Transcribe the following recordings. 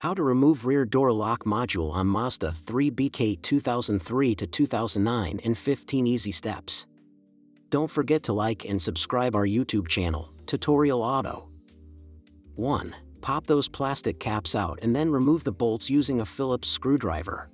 How to remove rear door lock module on Mazda 3 BK 2003 to 2009 in 15 easy steps. Don't forget to like and subscribe our YouTube channel, Tutorial Auto. 1. Pop those plastic caps out and then remove the bolts using a Phillips screwdriver.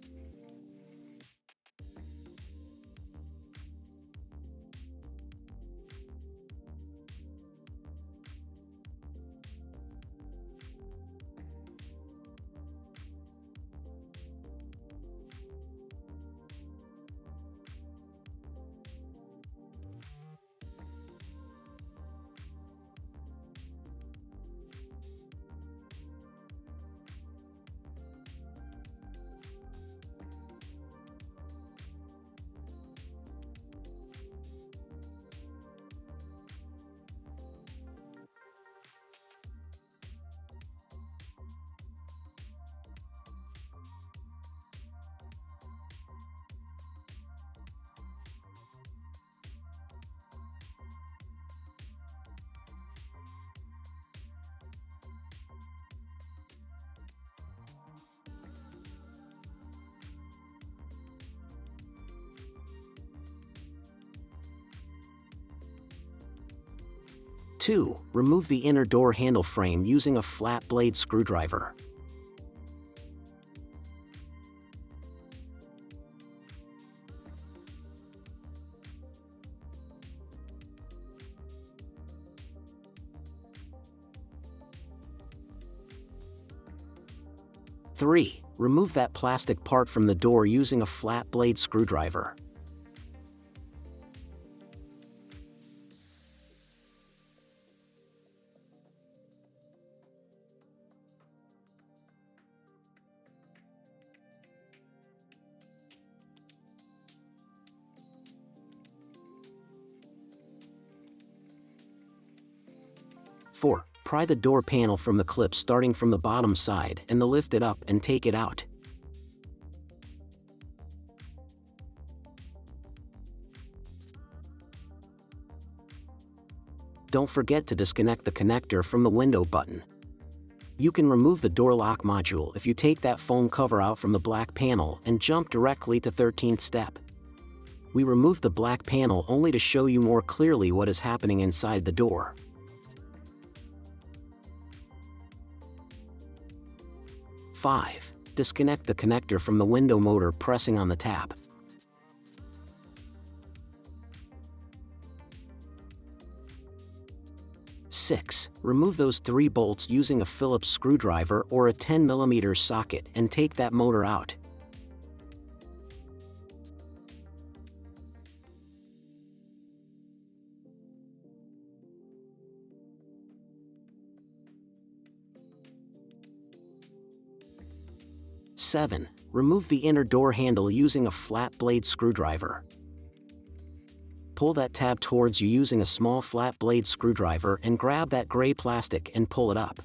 2. Remove the inner door handle frame using a flat blade screwdriver. 3. Remove that plastic part from the door using a flat blade screwdriver. 4. Pry the door panel from the clip starting from the bottom side and lift it up and take it out. Don't forget to disconnect the connector from the window button. You can remove the door lock module if you take that foam cover out from the black panel and jump directly to 13th step. We removed the black panel only to show you more clearly what is happening inside the door. 5. Disconnect the connector from the window motor pressing on the tab. 6. Remove those 3 bolts using a Phillips screwdriver or a 10mm socket and take that motor out. 7. Remove the inner door handle using a flat blade screwdriver. Pull that tab towards you using a small flat blade screwdriver and grab that gray plastic and pull it up.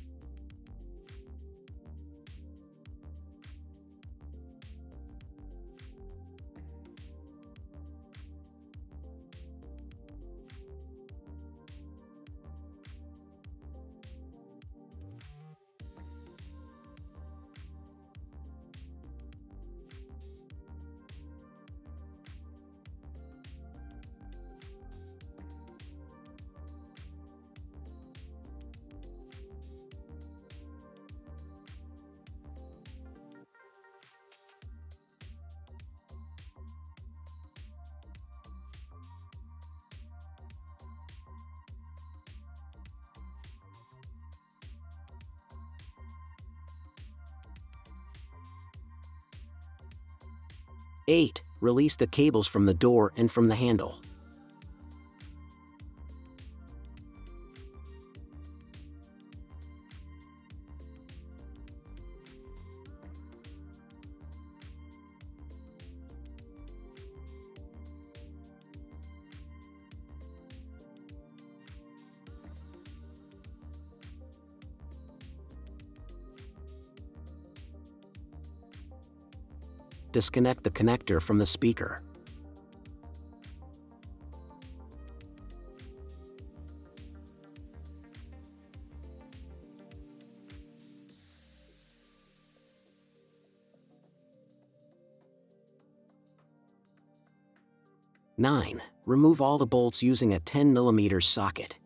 8. Release the cables from the door and from the handle. 8. Disconnect the connector from the speaker. 9. 9. Remove all the bolts using a 10mm socket.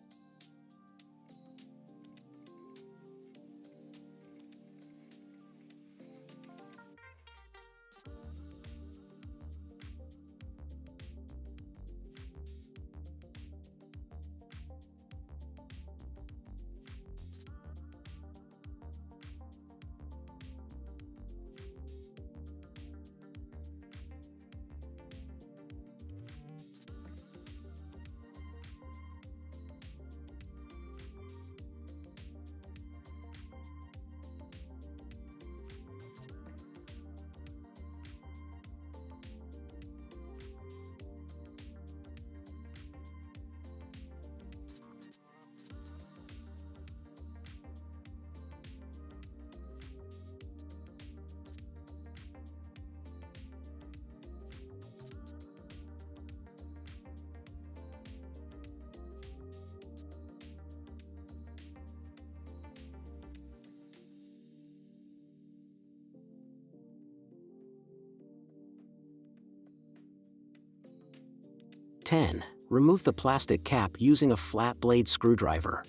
10. Remove the plastic cap using a flat blade screwdriver.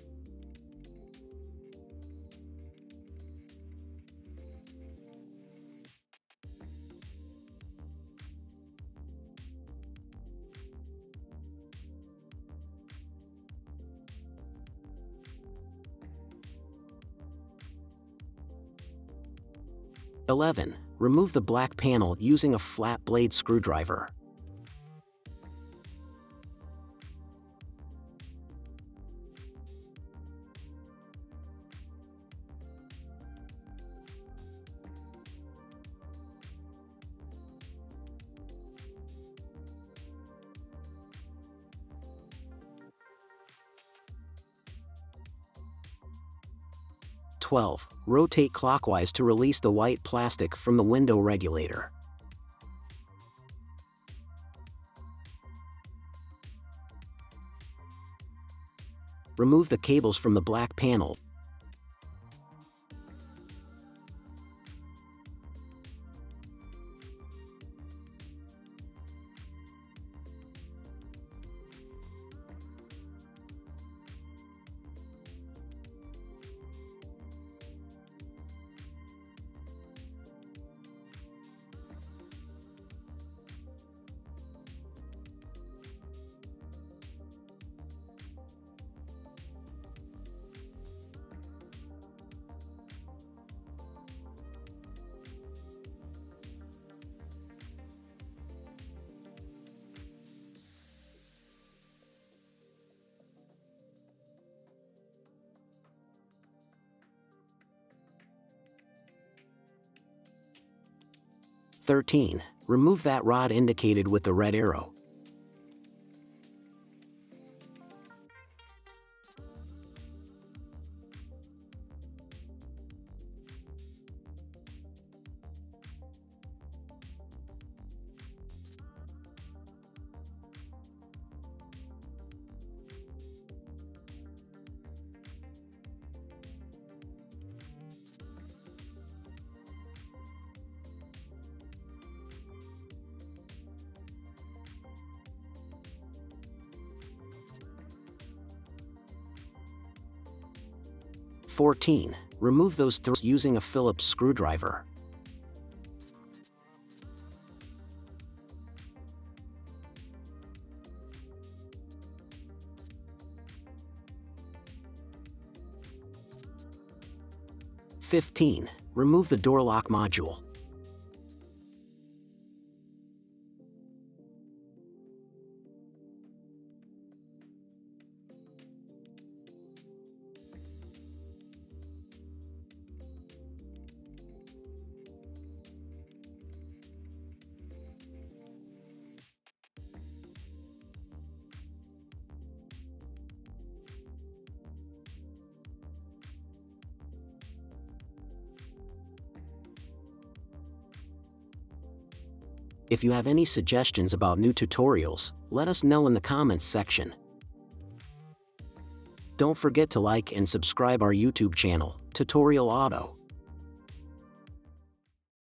11. Remove the black panel using a flat blade screwdriver. 12. Rotate clockwise to release the white plastic from the window regulator. Remove the cables from the black panel. "13. Remove that rod indicated with the red arrow. 14. Remove those threads using a Phillips screwdriver. 15. Remove the door lock module. 'If you have any suggestions about new tutorials, let us know in the comments section. Don't forget to like and subscribe our YouTube channel, Tutorial Auto.